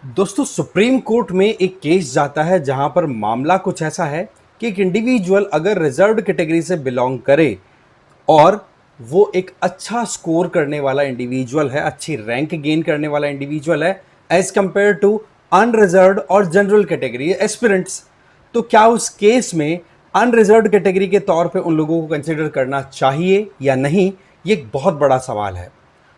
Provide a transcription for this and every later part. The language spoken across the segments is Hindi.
दोस्तों सुप्रीम कोर्ट में एक केस जाता है जहां पर मामला कुछ ऐसा है कि एक इंडिविजुअल अगर रिजर्व्ड कैटेगरी से बिलोंग करे और वो एक अच्छा स्कोर करने वाला इंडिविजुअल है, अच्छी रैंक गेन करने वाला इंडिविजुअल है एज कंपेयर टू अनरिजर्व्ड और जनरल कैटेगरी एस्पिरेंट्स, तो क्या उस केस में अनरिजर्व्ड कैटेगरी के तौर पे उन लोगों को कंसिडर करना चाहिए या नहीं? ये एक बहुत बड़ा सवाल है।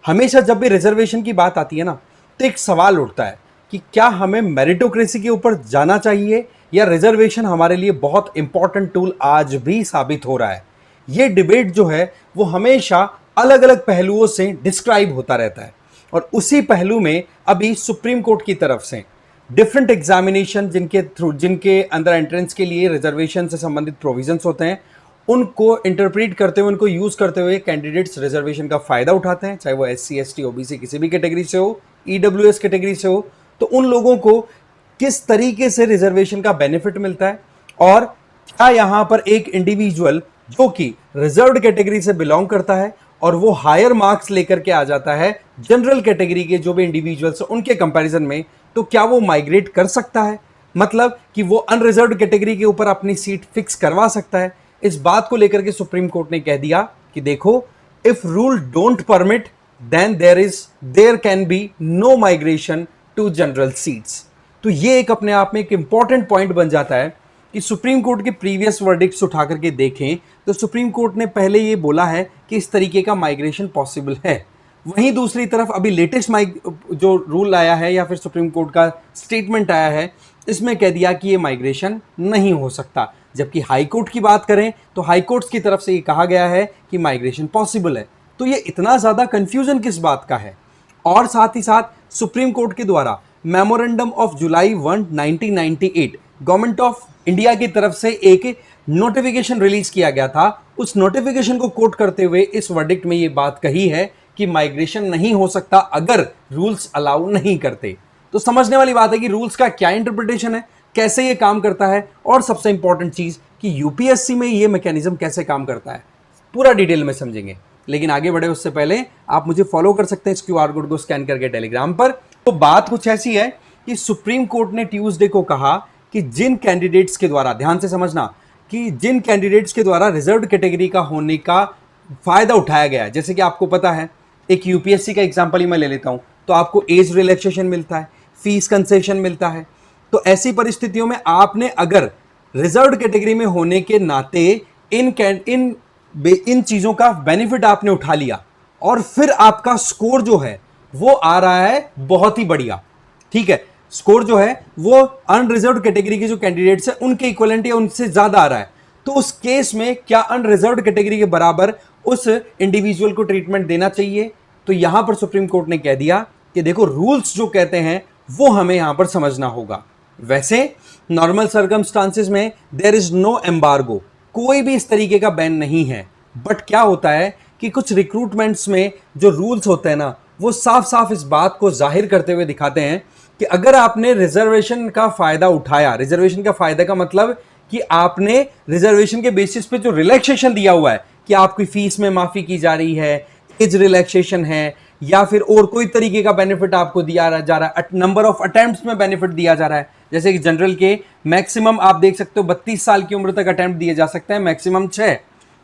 हमेशा जब भी रिजर्वेशन की बात आती है ना, तो एक सवाल उठता है कि क्या हमें मेरिटोक्रेसी के ऊपर जाना चाहिए या रिजर्वेशन हमारे लिए बहुत इंपॉर्टेंट टूल आज भी साबित हो रहा है। ये डिबेट जो है वो हमेशा अलग अलग पहलुओं से डिस्क्राइब होता रहता है और उसी पहलू में अभी सुप्रीम कोर्ट की तरफ से डिफरेंट एग्जामिनेशन जिनके अंदर एंट्रेंस के लिए रिजर्वेशन से संबंधित प्रोविजंस होते हैं, उनको इंटरप्रेट करते हुए, उनको यूज करते हुए कैंडिडेट्स रिजर्वेशन का फायदा उठाते हैं, चाहे वो SC ST OBC किसी भी कैटेगरी से हो, EWS कैटेगरी से हो। तो उन लोगों को किस तरीके से रिजर्वेशन का बेनिफिट मिलता है और क्या यहां पर एक इंडिविजुअल जो कि रिजर्व्ड कैटेगरी से बिलोंग करता है और वो हायर मार्क्स लेकर के आ जाता है जनरल कैटेगरी के जो भी इंडिविजुअल्स उनके कंपैरिजन में, तो क्या वो माइग्रेट कर सकता है, मतलब कि वो अनरिजर्व्ड कैटेगरी के ऊपर अपनी सीट फिक्स करवा सकता है? इस बात को लेकर के सुप्रीम कोर्ट ने कह दिया कि देखो, if rule don't permit then there can be no migration to general seats. तो ये एक अपने आप में एक इंपॉर्टेंट पॉइंट बन जाता है कि सुप्रीम कोर्ट के प्रीवियस वर्डिक्ट्स उठा करके देखें तो सुप्रीम कोर्ट ने पहले ये बोला है कि इस तरीके का माइग्रेशन पॉसिबल है। वहीं दूसरी तरफ अभी लेटेस्ट जो रूल आया है या फिर सुप्रीम कोर्ट का स्टेटमेंट आया है, इसमें कह दिया कि ये माइग्रेशन नहीं हो सकता। जबकि हाई कोर्ट की बात करें तो हाई कोर्ट्स की तरफ से ये कहा गया है कि माइग्रेशन पॉसिबल है। तो ये इतना ज़्यादा कन्फ्यूजन किस बात का है? और साथ ही साथ सुप्रीम कोर्ट के द्वारा memorandum of July 1 1998 government of India की तरफ से एक नोटिफिकेशन रिलीज किया गया था। उस नोटिफिकेशन को कोट करते हुए इस वर्डिक्ट में ये बात कही है कि माइग्रेशन नहीं हो सकता अगर रूल्स अलाउ नहीं करते। तो समझने वाली बात है कि रूल्स का क्या इंटरप्रिटेशन है, कैसे ये काम करता है, और सबसे इंपॉर्टेंट चीज कि यूपीएससी में ये मैकेनिज्म कैसे काम करता है, पूरा डिटेल में समझेंगे। लेकिन आगे बढ़े उससे पहले आप मुझे फॉलो कर सकते हैं इस QR कोड को स्कैन करके टेलीग्राम पर। तो बात कुछ ऐसी है कि सुप्रीम कोर्ट ने ट्यूसडे को कहा कि जिन कैंडिडेट्स के द्वारा, ध्यान से समझना, कि जिन कैंडिडेट्स के द्वारा रिजर्व्ड कैटेगरी का होने का फायदा उठाया गया है, जैसे कि आपको पता है, एक यूपीएससी का एग्जांपल ही मैं ले लेता हूं, तो आपको एज रिलैक्सेशन मिलता है, फीस कंसेशन मिलता है। तो ऐसी परिस्थितियों में आपने अगर रिजर्व्ड कैटेगरी में होने के नाते इन चीजों का बेनिफिट आपने उठा लिया और फिर आपका स्कोर जो है वो आ रहा है बहुत ही बढ़िया, ठीक है, स्कोर जो है वो अनरिजर्व्ड कैटेगरी के जो कैंडिडेट्स हैं उनके इक्विवेलेंट या उनसे ज्यादा आ रहा है, तो उस केस में क्या अनरिजर्व्ड कैटेगरी के बराबर उस इंडिविजुअल को ट्रीटमेंट देना चाहिए? तो यहां पर सुप्रीम कोर्ट ने कह दिया कि देखो, रूल्स जो कहते हैं वो हमें यहां पर समझना होगा। वैसे नॉर्मल सर्कमस्टांसेस में देयर इज नो एम्बार्गो, कोई भी इस तरीके का बैन नहीं है। बट क्या होता है कि कुछ रिक्रूटमेंट्स में जो रूल्स होते हैं ना, वो साफ साफ इस बात को जाहिर करते हुए दिखाते हैं कि अगर आपने रिजर्वेशन का फायदा उठाया, रिजर्वेशन का फायदा का मतलब कि आपने रिजर्वेशन के बेसिस पे जो रिलैक्सेशन दिया हुआ है कि आपकी फीस में माफी की जा रही है, एज रिलैक्सेशन है, या फिर और कोई तरीके का बेनिफिट आपको दिया जा रहा है, नंबर ऑफ अटेम्प्ट्स में बेनिफिट दिया जा रहा है। जैसे कि जनरल के मैक्सिमम आप देख सकते हो 32 साल की उम्र तक अटेम्प्ट दिए जा सकते हैं, मैक्सिमम 6।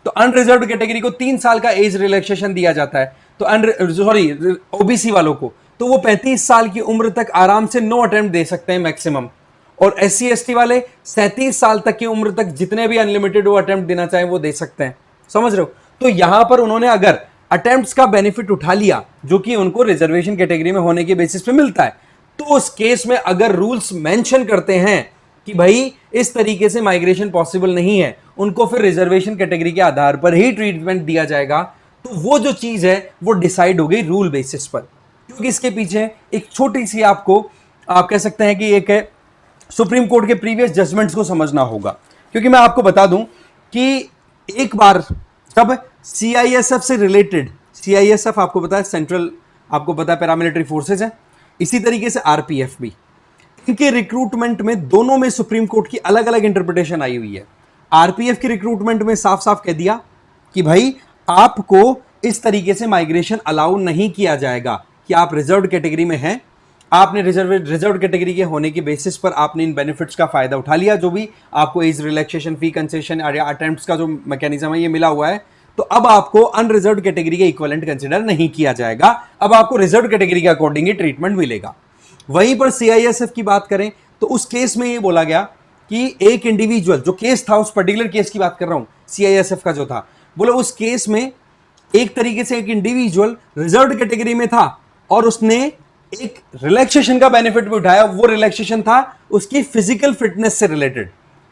तो अनरिजर्व्ड कैटेगरी को 3 साल का एज रिलैक्सेशन दिया जाता है, तो ओबीसी वालों को तो वो 35 साल की उम्र तक आराम से 9 अटेम्प्ट दे सकते हैं मैक्सिमम, और SC ST वाले 37 साल तक की उम्र तक जितने भी अनलिमिटेड वो अटेम्प्ट देना चाहे वो दे सकते हैं। समझ रहे हो? तो यहां पर उन्होंने अगर अटेम्प्ट्स का बेनिफिट उठा लिया जो कि उनको रिजर्वेशन कैटेगरी में होने के बेसिस पे मिलता है, तो उस केस में अगर रूल्स मेंशन करते हैं कि भाई इस तरीके से माइग्रेशन पॉसिबल नहीं है, उनको फिर रिजर्वेशन कैटेगरी के आधार पर ही ट्रीटमेंट दिया जाएगा, तो वो जो चीज है वो डिसाइड हो गई रूल बेसिस पर। क्योंकि इसके पीछे एक छोटी सी आपको, आप कह सकते हैं कि एक है, सुप्रीम कोर्ट के प्रीवियस जजमेंट्स को समझना होगा। क्योंकि मैं आपको बता दूं कि एक बार जब CISF से रिलेटेड, CISF आपको पता है सेंट्रल, आपको पता है पैरामिलिट्री फोर्सेज है, इसी तरीके से RPF भी, इनके रिक्रूटमेंट में दोनों में सुप्रीम कोर्ट की अलग अलग इंटरप्रिटेशन आई हुई है। RPF की रिक्रूटमेंट में साफ साफ कह दिया कि भाई आपको इस तरीके से माइग्रेशन अलाउ नहीं किया जाएगा कि आप रिजर्व्ड कैटेगरी में हैं आपने रिजर्व कैटेगरी के होने के बेसिस पर आपने इन बेनिफिट्स का फायदा उठा लिया, जो भी आपको एज रिलैक्सेशन, फी कंसेशन या अटेम्प्ट्स का जो मैकेनिज्म है ये मिला हुआ है, तो अब आपको अनरिजर्व कैटेगरी के इक्विवेलेंट कंसिडर नहीं किया जाएगा, अब आपको रिजर्व कैटेगरी के अकॉर्डिंग ही ट्रीटमेंट मिलेगा। वहीं पर सीआईएसएफ की बात करें तो उस केस में ये बोला गया कि एक इंडिविजुअल, जो केस था उस पर्टिकुलर केस की बात कर रहा हूं, सीआईएसएफ का जो था, बोला उस केस में एक तरीके से एक इंडिविजुअल रिजर्व कैटेगरी में था और उसने एक रिलैक्सेशन का बेनिफिट भी उठाया। वो रिलैक्सेशन था उसकी फिजिकल फिटनेस से रिलेटेड।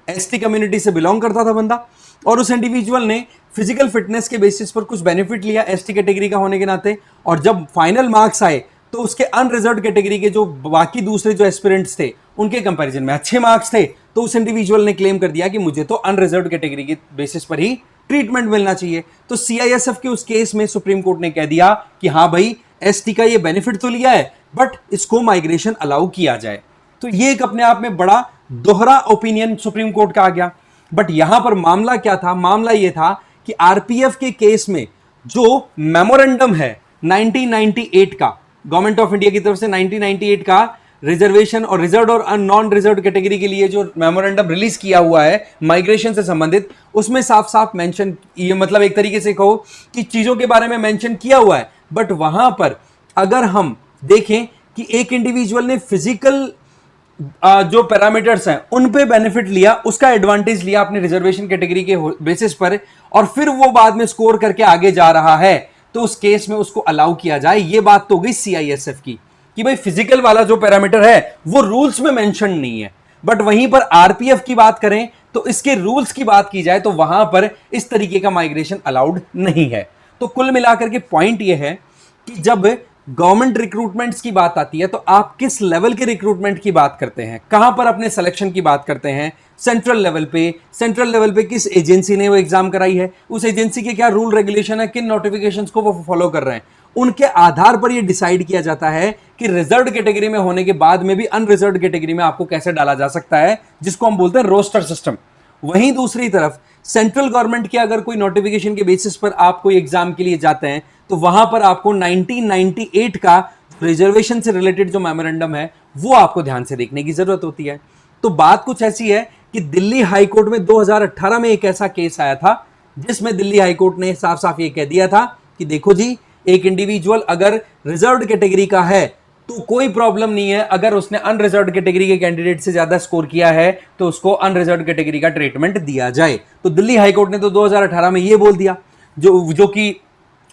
एसटी कम्युनिटी से बिलोंग करता था बंदा और उस इंडिविजुअल ने फिजिकल फिटनेस के बेसिस पर कुछ बेनिफिट लिया एसटी कैटेगरी का होने के नाते, और जब फाइनल मार्क्स आए तो उसके अनरिजर्व कैटेगरी के जो बाकी दूसरे जो एस्पिरेंट्स थे उनके कंपैरिजन में अच्छे मार्क्स थे, तो उस इंडिविजुअल ने क्लेम कर दिया कि मुझे तो अनरिजर्व कैटेगरी के बेसिस पर ही ट्रीटमेंट मिलना चाहिए। तो सीआईएसएफ के उस केस में सुप्रीम कोर्ट ने कह दिया कि हाँ भाई, एसटी का ये बेनिफिट तो लिया है बट इसको माइग्रेशन अलाउ किया जाए। तो ये एक अपने आप में बड़ा दोहरा ओपिनियन सुप्रीम कोर्ट का आ गया। बट यहां पर मामला क्या था? मामला ये था कि आरपीएफ के केस में जो मेमोरेंडम है 1998 का, गवर्नमेंट ऑफ इंडिया की तरफ से 1998 का रिजर्वेशन और रिजर्व और नॉन रिजर्व कैटेगरी के लिए जो मेमोरेंडम रिलीज किया हुआ है माइग्रेशन से संबंधित, उसमें साफ साफ मेंशन, ये मतलब एक तरीके से कहो कि चीजों के बारे में मेंशन किया हुआ है। बट वहां पर अगर हम देखें कि एक इंडिविजुअल ने फिजिकल जो पैरामीटर्स हैं उन पे बेनिफिट लिया, उसका एडवांटेज लिया अपने रिजर्वेशन कैटेगरी के बेसिस पर, और फिर वो बाद में स्कोर करके आगे जा रहा है, तो उस केस में उसको अलाउ किया जाए। ये बात तो गई सीआईएसएफ की कि भाई फिजिकल वाला जो पैरामीटर है वो रूल्स में मेंशन नहीं है। बट वहीं पर आरपीएफ की बात करें तो इसके रूल्स की बात की जाए तो वहां पर इस तरीके का माइग्रेशन अलाउड नहीं है। तो कुल मिलाकर के पॉइंट यह है कि जब गवर्नमेंट रिक्रूटमेंट्स की बात आती है तो आप किस लेवल के रिक्रूटमेंट की बात करते हैं, कहां पर अपने सिलेक्शन की बात करते हैं? सेंट्रल लेवल पे किस एजेंसी ने वो एग्जाम कराई है, उस एजेंसी के क्या रूल रेगुलेशन है, किन नोटिफिकेशंस को वो फॉलो कर रहे हैं, उनके आधार पर ये डिसाइड किया जाता है कि रिजर्व कैटेगरी में होने के बाद में भी अनरिजर्व कैटेगरी में आपको कैसे डाला जा सकता है, जिसको हम बोलते हैं रोस्टर सिस्टम। वहीं दूसरी तरफ सेंट्रल गवर्नमेंट के अगर कोई नोटिफिकेशन के बेसिस पर आप कोई एग्जाम के लिए जाते हैं तो वहां पर आपको 1998 का रिजर्वेशन से रिलेटेड जो मेमोरेंडम है वो आपको ध्यान से देखने की जरूरत होती है। तो बात कुछ ऐसी है कि दिल्ली हाईकोर्ट में 2018 में एक ऐसा केस आया था जिसमें दिल्ली हाईकोर्ट ने साफ साफ ये कह दिया था कि देखो जी, एक इंडिविजुअल अगर रिजर्व्ड कैटेगरी का है तो कोई प्रॉब्लम नहीं है, अगर उसने अनरिजर्व्ड कैटेगरी के कैंडिडेट से ज्यादा स्कोर किया है तो उसको अनरिजर्व्ड कैटेगरी का ट्रीटमेंट दिया जाए। तो दिल्ली हाईकोर्ट ने तो 2018 में ये बोल दिया, जो कि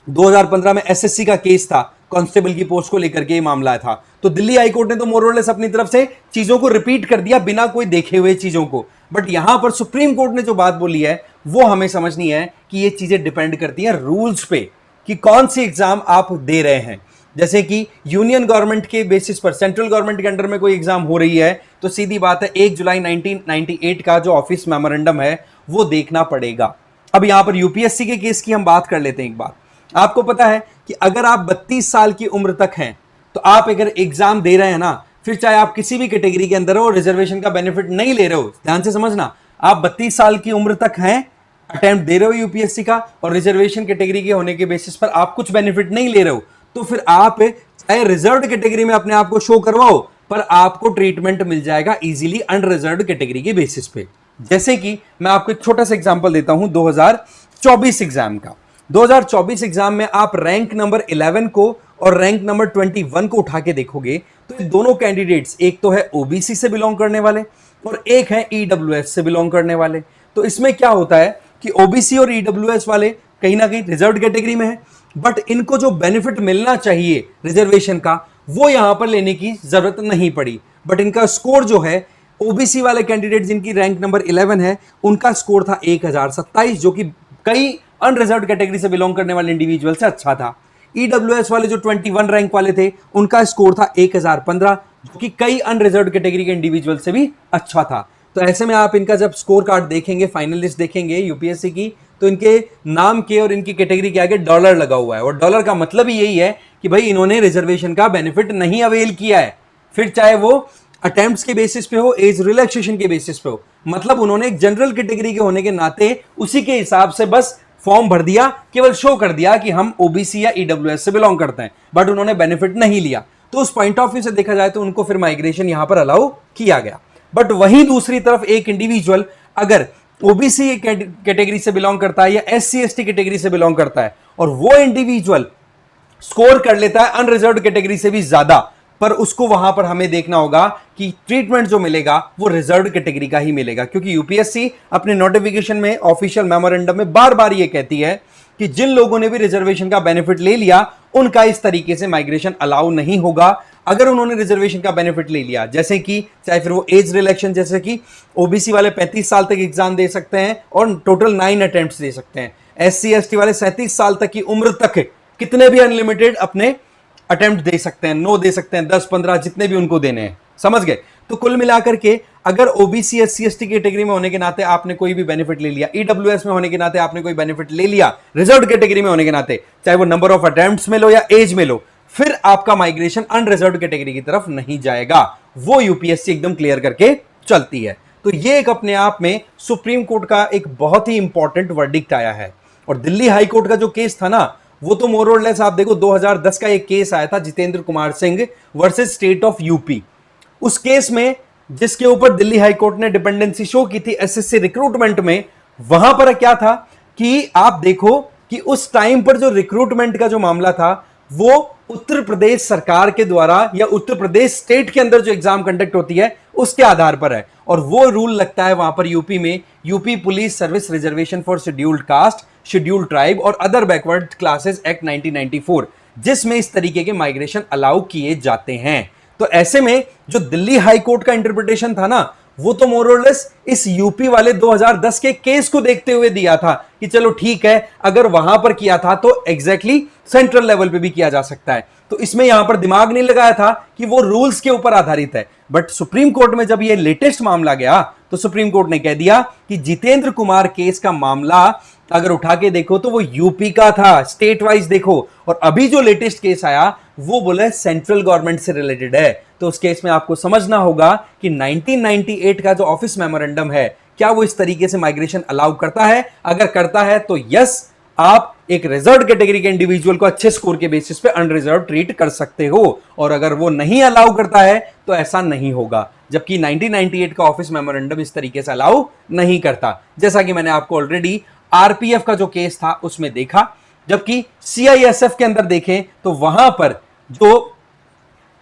2015 में एसएससी का केस था, कांस्टेबल की पोस्ट को लेकर के ये मामला था। तो दिल्ली हाईकोर्ट ने तो मोरलेस अपनी तरफ से चीजों को रिपीट कर दिया बिना कोई देखे हुए चीजों को। बट यहां पर सुप्रीम कोर्ट ने जो बात बोली है वो हमें समझनी है कि ये चीजें डिपेंड करती हैं रूल्स पे कि कौन सी एग्जाम आप दे रहे हैं। जैसे कि यूनियन गवर्नमेंट के बेसिस पर सेंट्रल गवर्नमेंट के अंडर में कोई एग्जाम हो रही है तो सीधी बात है 1 जुलाई 1998 का जो ऑफिस मेमोरेंडम है वो देखना पड़ेगा। अब यहां पर यूपीएससी के केस की हम बात कर लेते हैं एक बार। आपको पता है कि अगर आप 32 साल की उम्र तक हैं तो आप अगर एग्जाम दे रहे हैं ना, फिर चाहे आप किसी भी कैटेगरी के अंदर हो, रिजर्वेशन का बेनिफिट नहीं ले रहे हो, ध्यान से समझना, आप 32 साल की उम्र तक हैं, अटेम्प्ट दे रहे हो यूपीएससी का और रिजर्वेशन कैटेगरी के होने के बेसिस पर आप कुछ बेनिफिट नहीं ले रहे हो, तो फिर आप चाहे रिजर्व्ड कैटेगरी में अपने आप को शो करवाओ पर आपको ट्रीटमेंट मिल जाएगा इजीली अनरिजर्व्ड कैटेगरी के बेसिस पे। जैसे कि मैं आपको एक छोटा सा एग्जांपल देता हूं 2024 एग्जाम का। 2024 एग्जाम में आप रैंक नंबर 11 को और रैंक नंबर 21 को उठा के देखोगे तो ये दोनों कैंडिडेट्स, एक तो है ओबीसी से बिलोंग करने वाले और एक है ईडब्ल्यूएस से बिलोंग करने वाले। तो इसमें क्या होता है कि ओबीसी और ईडब्ल्यूएस वाले कहीं ना कहीं रिजर्व्ड कैटेगरी में है, बट इनको जो बेनिफिट मिलना चाहिए रिजर्वेशन का वो यहां पर लेने की जरूरत नहीं पड़ी। बट इनका स्कोर जो है, ओबीसी वाले कैंडिडेट जिनकी रैंक नंबर 11 है उनका स्कोर था 1027, जो कि कई अनरिजर्व्ड कैटेगरी से बिलोंग करने वाले इंडिविजुअल से अच्छा था। ईडब्ल्यूएस वाले जो 21 रैंक वाले थे उनका स्कोर था 1015, जो कि कई अनरिजर्व्ड कैटेगरी के इंडिविजुअल से भी अच्छा था। तो ऐसे में आप इनका जब स्कोर कार्ड देखेंगे, फाइनल लिस्ट देखेंगे यूपीएससी की, तो इनके नाम के और इनकी कैटेगरी के आगे डॉलर लगा हुआ है और डॉलर का मतलब ही यही है कि भाई इन्होंने रिजर्वेशन का बेनिफिट नहीं अवेल किया है, फिर चाहे वो अटेम्प्ट्स के बेसिस पे हो, एज रिलैक्सेशन के बेसिस पे हो, मतलब उन्होंने एक जनरल कैटेगरी के होने के नाते उसी के हिसाब से बस फॉर्म भर दिया, केवल शो कर दिया कि हम ओबीसी या ईडब्ल्यूएस से बिलोंग करते हैं, बट उन्होंने बेनिफिट नहीं लिया। तो उस पॉइंट ऑफ व्यू से देखा जाए तो उनको फिर माइग्रेशन यहां पर अलाउ किया गया। बट वहीं दूसरी तरफ एक इंडिविजुअल अगर ओबीसी कैटेगरी से बिलोंग करता है या एससी एसटी कैटेगरी से बिलोंग करता है और वो इंडिविजुअल स्कोर कर लेता है अनरिजर्व्ड कैटेगरी से भी ज्यादा, पर उसको वहां पर हमें देखना होगा कि ट्रीटमेंट जो मिलेगा वो रिजर्व्ड कैटेगरी का ही मिलेगा, क्योंकि यूपीएससी अपने नोटिफिकेशन में ऑफिशियल मेमोरेंडम में बार बार ये कहती है कि जिन लोगों ने भी रिजर्वेशन का बेनिफिट ले लिया उनका इस तरीके से माइग्रेशन अलाउ नहीं होगा। अगर उन्होंने रिजर्वेशन का बेनिफिट ले लिया, जैसे कि चाहे फिर वो एज रिलैक्शन, जैसे कि ओबीसी वाले 35 साल तक एग्जाम दे सकते हैं और टोटल 9 अटेम्प्ट्स दे सकते हैं, एससी एसटी वाले 37 साल तक की उम्र तक कितने भी अनलिमिटेड अपने अटेम्प्ट दे सकते हैं, 9 दे सकते हैं, 10 15 जितने भी उनको देने हैं, समझ गए। तो कुल मिलाकर के अगर ओबीसी एससी एसटी कैटेगरी में होने के नाते आपने कोई भी बेनिफिट ले लिया, ईडब्ल्यूएस में होने के नाते आपने कोई बेनिफिट ले लिया, रिजर्व्ड कैटेगरी में होने के नाते, चाहे वो नंबर ऑफ अटेम्प्ट्स में लो या एज में लो, फिर आपका माइग्रेशन अनरिजर्व्ड कैटेगरी की तरफ नहीं जाएगा। वो यूपीएससी एकदम क्लियर करके चलती है। तो ये एक अपने आप में सुप्रीम कोर्ट का एक बहुत ही इंपॉर्टेंट वर्डिक्ट आया है। और दिल्ली हाई कोर्ट का जो केस था ना, वो तो मोर और लेस आप देखो 2010 का एक केस आया था, Jitendra Kumar Singh versus state of UP. उस केस में जिसके ऊपर दिल्ली हाई कोर्ट ने डिपेंडेंसी शो की थी एसएससी रिक्रूटमेंट में, वहां पर क्या था कि आप देखो कि उस टाइम पर जो रिक्रूटमेंट का जो मामला था वो उत्तर प्रदेश सरकार के द्वारा या उत्तर प्रदेश स्टेट के अंदर जो एग्जाम कंडक्ट होती है उसके आधार पर है। और वो रूल लगता है वहां पर यूपी में, UP police service reservation for scheduled caste, scheduled tribe और अदर बैकवर्ड क्लासेस एक्ट 1994, जिसमें इस तरीके के माइग्रेशन अलाउ किए जाते हैं। तो ऐसे में जो दिल्ली हाई कोर्ट का इंटरप्रिटेशन था ना, वो तो मोर और लेस इस यूपी वाले 2010 के केस को देखते हुए दिया था कि चलो ठीक है, अगर वहां पर किया था तो एग्जैक्टली सेंट्रल लेवल पे भी किया जा सकता है। तो इसमें यहां पर दिमाग नहीं लगाया था कि वो रूल्स के ऊपर आधारित है। बट सुप्रीम कोर्ट में जब ये लेटेस्ट मामला गया तो सुप्रीम कोर्ट ने कह दिया कि जितेंद्र कुमार केस का मामला अगर उठा के देखो तो वो यूपी का था, स्टेट वाइज देखो, और अभी जो लेटेस्ट केस आया वो बोले सेंट्रल गवर्नमेंट से रिलेटेड है। तो उस केस में आपको समझना होगा कि 1998 का जो ऑफिस मेमोरेंडम है, क्या वो इस तरीके से माइग्रेशन अलाउ करता है? अगर करता है तो यस, आप एक रिजर्व्ड कैटेगरी के इंडिविजुअल को अच्छे स्कोर के बेसिस पे अनरिजर्व ट्रीट कर सकते हो, और अगर वो नहीं अलाउ करता है तो ऐसा नहीं होगा। जबकि 1998 का ऑफिस मेमोरेंडम इस तरीके से अलाउ नहीं करता, जैसा कि मैंने आपको ऑलरेडी आरपीएफ का जो केस था उसमें देखा। जबकि सीआईएसएफ के अंदर देखें तो वहां पर जो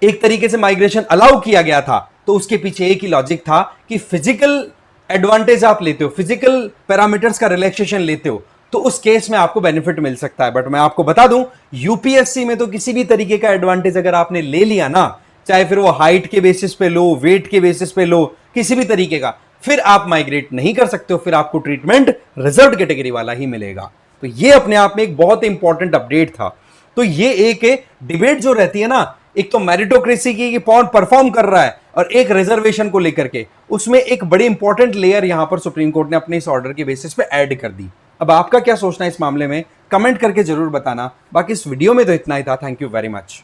एक तरीके से माइग्रेशन अलाउ किया गया था, तो उसके पीछे एक ही लॉजिक था कि फिजिकल एडवांटेज आप लेते हो, फिजिकल पैरामीटर्स का रिलैक्सेशन लेते हो, तो उस केस में आपको बेनिफिट मिल सकता है। बट मैं आपको बता दूं, यूपीएससी में तो किसी भी तरीके का एडवांटेज अगर आपने ले लिया ना, चाहे फिर वो हाइट के बेसिस पे लो, वेट के बेसिस पे लो, किसी भी तरीके का, फिर आप माइग्रेट नहीं कर सकते हो, फिर आपको ट्रीटमेंट रिजर्व्ड कैटेगरी वाला ही मिलेगा। तो ये अपने आप में एक बहुत इंपॉर्टेंट अपडेट था। तो ये एक डिबेट जो रहती है ना, एक तो मेरिटोक्रेसी की कि कौन परफॉर्म कर रहा है, और एक रिजर्वेशन को लेकर के, उसमें एक बड़ी इंपॉर्टेंट लेयर यहां पर सुप्रीम कोर्ट ने अपने इस ऑर्डर के बेसिस पे ऐड कर दी। अब आपका क्या सोचना है इस मामले में, कमेंट करके जरूर बताना। बाकी इस वीडियो में तो इतना ही था। Thank you very much.